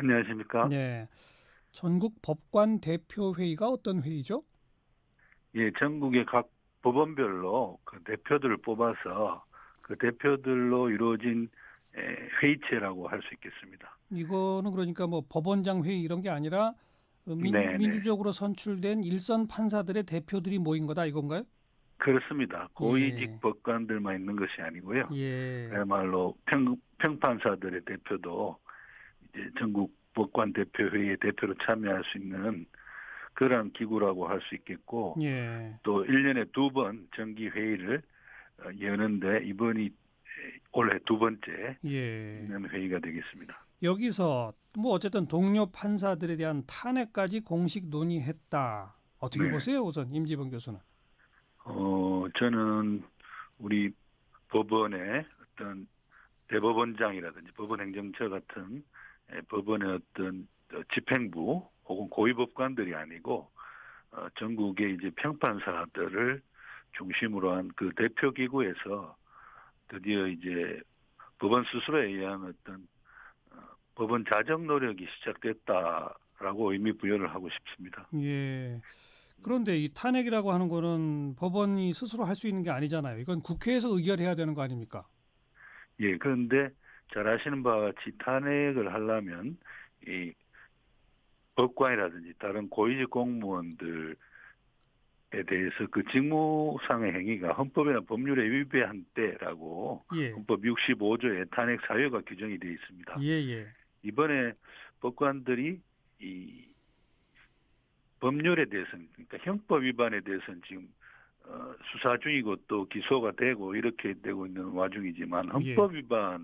안녕하십니까? 네. 전국 법관 대표 회의가 어떤 회의죠? 예, 전국의 각 법원별로 그 대표들을 뽑아서 그 대표들로 이루어진 회의체라고 할 수 있겠습니다. 이거는 그러니까 뭐 법원장 회의 이런 게 아니라 네네. 민주적으로 선출된 일선 판사들의 대표들이 모인 거다 이건가요? 그렇습니다. 고위직 예. 법관들만 있는 것이 아니고요. 예. 그야말로 평판사들의 대표도 이제 전국 법관 대표회의에 대표로 참여할 수 있는 그러한 기구라고 할 수 있겠고, 예. 또 1년에 두 번 정기 회의를 여는데 이번이 올해 두 번째 예. 있는 회의가 되겠습니다. 여기서 뭐 어쨌든 동료 판사들에 대한 탄핵까지 공식 논의했다. 어떻게 네. 보세요, 우선 임지범 교수는? 저는 우리 법원의 어떤 대법원장이라든지 법원행정처 같은 법원의 어떤 집행부 혹은 고위법관들이 아니고 전국의 이제 평판사들을 중심으로 한 그 대표기구에서 드디어 이제 법원 스스로에 의한 어떤 법원 자정 노력이 시작됐다라고 의미 부여를 하고 싶습니다. 예. 그런데 이 탄핵이라고 하는 거는 법원이 스스로 할 수 있는 게 아니잖아요. 이건 국회에서 의결해야 되는 거 아닙니까? 예, 그런데 잘 아시는 바와 같이 탄핵을 하려면 이 법관이라든지 다른 고위직 공무원들에 대해서 그 직무상의 행위가 헌법이나 법률에 위배한 때라고 예. 헌법 65조에 탄핵 사유가 규정이 되어 있습니다. 예, 예. 이번에 법관들이 이 법률에 대해서는 그러니까 형법 위반에 대해서는 지금 수사 중이고 또 기소가 되고 이렇게 되고 있는 와중이지만 예. 헌법 위반에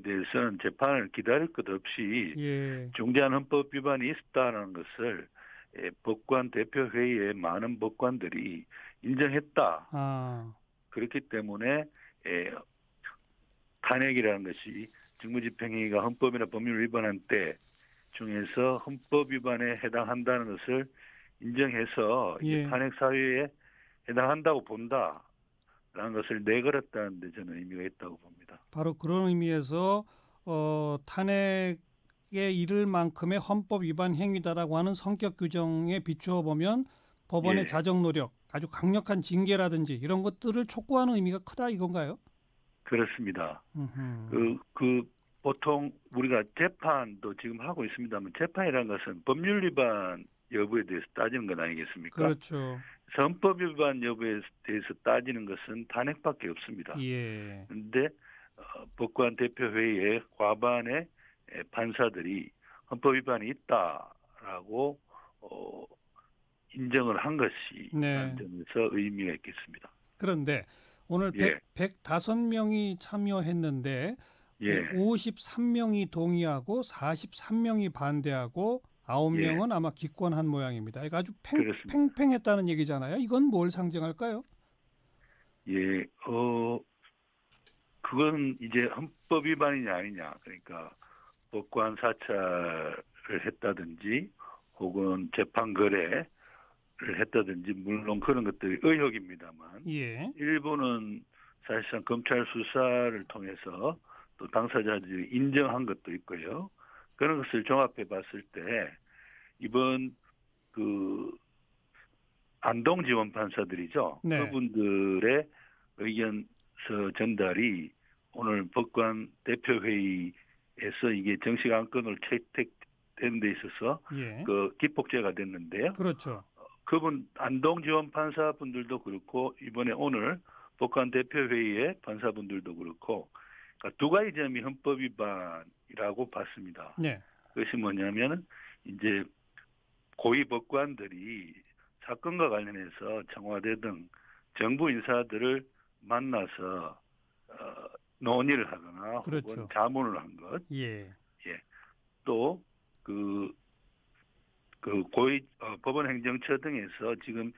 대해서는 재판을 기다릴 것 없이 예. 중대한 헌법 위반이 있었다는 것을 법관 대표회의에 많은 법관들이 인정했다. 아, 그렇기 때문에 탄핵이라는 것이 직무집행행위가 헌법이나 법률을 위반한 때 중에서 헌법 위반에 해당한다는 것을 인정해서 이게 예. 탄핵 사유에 해당한다고 본다라는 것을 내걸었다는 데 저는 의미가 있다고 봅니다. 바로 그런 의미에서 탄핵에 이를 만큼의 헌법 위반 행위다라고 하는 성격 규정에 비추어 보면 법원의 예, 자정 노력, 아주 강력한 징계라든지 이런 것들을 촉구하는 의미가 크다 이건가요? 그렇습니다. 음. 그 보통 우리가 재판도 지금 하고 있습니다만 재판이라는 것은 법률 위반 여부에 대해서 따지는 것 아니겠습니까? 그렇죠. 헌법 위반 여부에 대해서 따지는 것은 탄핵밖에 없습니다. 예. 그런데 법관 대표회의에 과반의 판사들이 헌법 위반이 있다라고 어, 인정을 한 것이라는 네. 점에서 의미가 있겠습니다. 그런데 오늘 예, 105명이 참여했는데 예, 53명이 동의하고 43명이 반대하고 예, 9명은 아마 기권한 모양입니다. 이거 아주 그렇습니다. 팽팽했다는 얘기잖아요. 이건 뭘 상징할까요? 예, 그건 이제 헌법 위반이냐 아니냐. 그러니까 법관 사찰을 했다든지 혹은 재판 거래를 했다든지 물론 그런 것들이 의혹입니다만 예. 일부는 사실상 검찰 수사를 통해서 또 당사자들이 인정한 것도 있고요. 그런 것을 종합해 봤을 때 이번 그 안동 지원 판사들이죠. 네. 그분들의 의견서 전달이 오늘 법관 대표회의에서 이게 정식 안건으로 채택되는 데 있어서 예. 그 기폭제가 됐는데요. 그렇죠. 그분 안동 지원 판사분들도 그렇고 이번에 오늘 법관 대표회의의 판사분들도 그렇고 그러니까 두 가지 점이 헌법 위반이라고 봤습니다. 네. 그것이 뭐냐면은 이제 고위 법관들이 사건과 관련해서 청와대 등 정부 인사들을 만나서 논의를 하거나 혹은 그렇죠. 자문을 한 것, 예. 예, 또 그 고위 법원 행정처 등에서 지금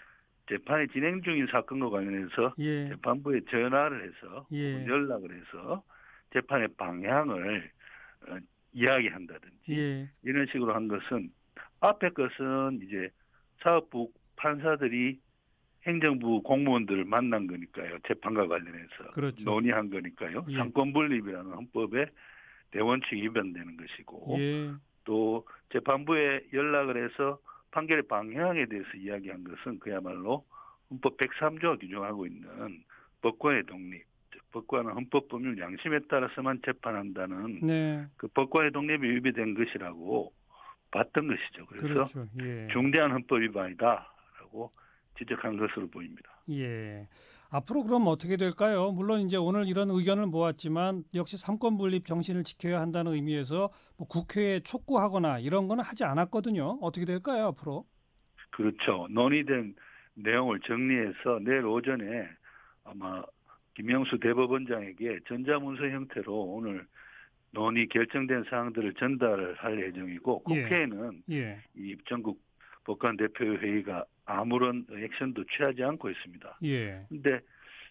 재판이 진행 중인 사건과 관련해서 예. 재판부에 전화를 해서 혹은 예. 연락을 해서 재판의 방향을 어, 이야기한다든지 예. 이런 식으로 한 것은 앞에 것은 이제 사법부 판사들이 행정부 공무원들을 만난 거니까요. 재판과 관련해서 그렇죠. 논의한 거니까요. 예. 상권분립이라는 헌법의 대원칙이 위반되는 것이고 예. 또 재판부에 연락을 해서 판결의 방향에 대해서 이야기한 것은 그야말로 헌법 103조가 규정하고 있는 법관의 독립, 즉 법관은 헌법법률 양심에 따라서만 재판한다는 네. 그 법관의 독립이 위배된 것이라고 봤던 것이죠. 그래서 그렇죠. 예. 중대한 헌법 위반이다라고 지적한 것으로 보입니다. 예. 앞으로 그럼 어떻게 될까요? 물론 이제 오늘 이런 의견을 모았지만 역시 삼권 분립 정신을 지켜야 한다는 의미에서 뭐 국회에 촉구하거나 이런 거는 하지 않았거든요. 어떻게 될까요, 앞으로? 그렇죠. 논의된 내용을 정리해서 내일 오전에 아마 김영수 대법원장에게 전자문서 형태로 오늘 논의 결정된 사항들을 전달을 할 예정이고 예. 국회에는 예. 이 전국 법관 대표회의가 아무런 액션도 취하지 않고 있습니다. 예. 근데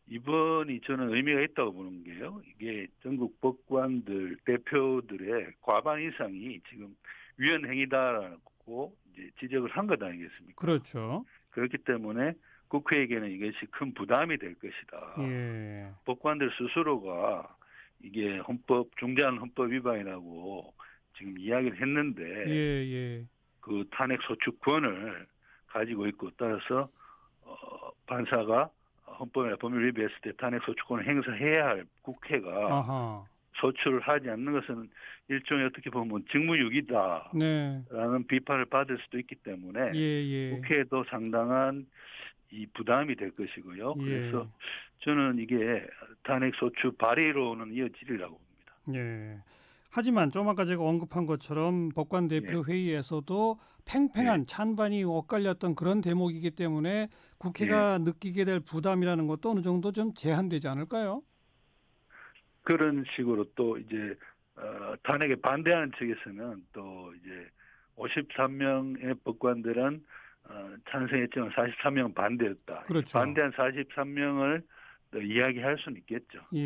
이번이 저는 의미가 있다고 보는 게요. 이게 전국 법관들 대표들의 과반 이상이 지금 위헌 행위다라고 이제 지적을 한 것 아니겠습니까? 그렇죠. 그렇기 때문에 국회에게는 이것이 큰 부담이 될 것이다. 예. 법관들 스스로가 이게 중대한 헌법 위반이라고 지금 이야기를 했는데 예, 예. 그 탄핵 소추권을 가지고 있고 따라서 판사가 헌법이나 법률 위배했을 때 탄핵 소추권을 행사해야 할 국회가 아하. 소추를 하지 않는 것은 일종의 어떻게 보면 직무유기다라는 네. 비판을 받을 수도 있기 때문에 예, 예. 국회에도 상당한 이 부담이 될 것이고요. 예. 그래서 저는 이게 탄핵 소추 발의로는 이어지리라고 봅니다. 예. 하지만 좀 아까 제가 언급한 것처럼 법관 대표 회의에서도 팽팽한 찬반이 엇갈렸던 그런 대목이기 때문에 국회가 느끼게 될 부담이라는 것도 어느 정도 좀 제한되지 않을까요? 그런 식으로 또 이제 탄핵에 반대하는 측에서는 또 이제 53명의 법관들은 찬성했지만 43명은 반대였다. 그렇죠. 반대한 43명을 이야기할 수는 있겠죠. 예,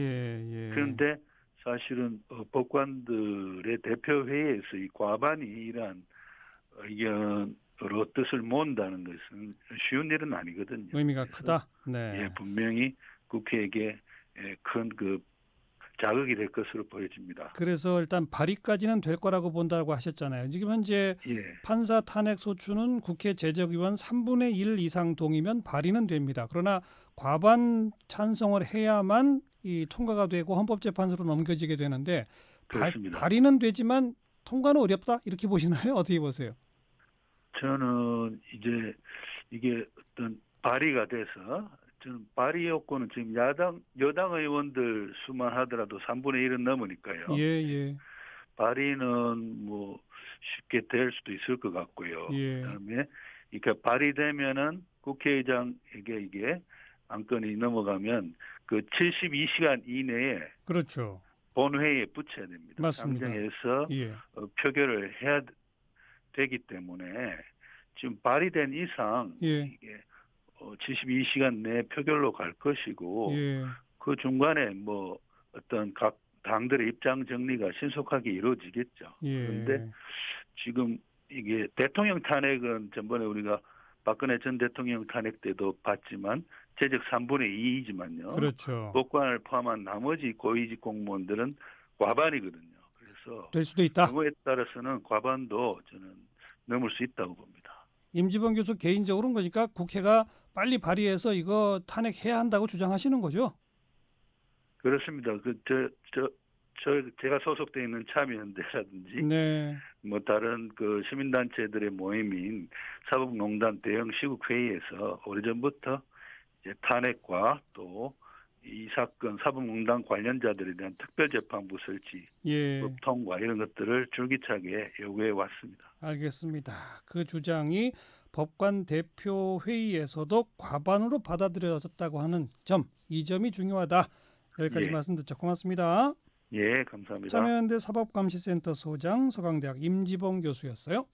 예. 그런데 사실은 법관들의 대표회의에서 이 과반이 이러한 의견으로 뜻을 모은다는 것은 쉬운 일은 아니거든요. 의미가 크다. 네. 예, 분명히 국회에게 큰 그 자극이 될 것으로 보여집니다. 그래서 일단 발의까지는 될 거라고 본다고 하셨잖아요. 지금 현재 판사 탄핵 소추는 국회 제적의원 3분의 1 이상 동의면 발의는 됩니다. 그러나 과반 찬성을 해야만 이 통과가 되고 헌법재판소로 넘겨지게 되는데 발의는 되지만 통과는 어렵다 이렇게 보시나요? 어떻게 보세요? 저는 이제 이게 어떤 발의가 돼서 저는 발의 요건은 지금 여당 의원들 수만 하더라도 3분의 1은 넘으니까요. 예, 예. 발의는 뭐 쉽게 될 수도 있을 것 같고요. 예. 그다음에 그러니까 발의되면은 국회의장에게 이게 안건이 넘어가면 그 72시간 이내에 그렇죠. 본회의에 붙여야 됩니다. 맞습니다. 상정해서 표결을 해야 되기 때문에 지금 발의된 이상 이게 72시간 내에 표결로 갈 것이고 그 중간에 뭐 어떤 각 당들의 입장 정리가 신속하게 이루어지겠죠. 그런데 지금 이게 대통령 탄핵은 전번에 우리가 박근혜 전 대통령 탄핵 때도 봤지만 제적 3분의 2이지만요. 그렇죠. 법관을 포함한 나머지 고위직 공무원들은 과반이거든요. 그래서 될 수도 있다. 경우에 따라서는 과반도 저는 넘을 수 있다고 봅니다. 임지범 교수 개인적으로는 그러니까 국회가 빨리 발의해서 이거 탄핵해야 한다고 주장하시는 거죠? 그렇습니다. 제가 소속돼 있는 참여연대라든지 뭐 다른 그 시민단체들의 모임인 사법농단 대형 시국회의에서 오래전부터 이제 탄핵과 또 이 사건 사법농단 관련자들에 대한 특별재판부 설치, 법 통과 이런 것들을 줄기차게 요구해 왔습니다. 알겠습니다. 그 주장이 법관 대표 회의에서도 과반으로 받아들여졌다고 하는 점, 이 점이 중요하다. 여기까지 말씀 듣죠. 고맙습니다. 예, 감사합니다. 참여연대 사법감시센터 소장 서강대학 임지범 교수였어요.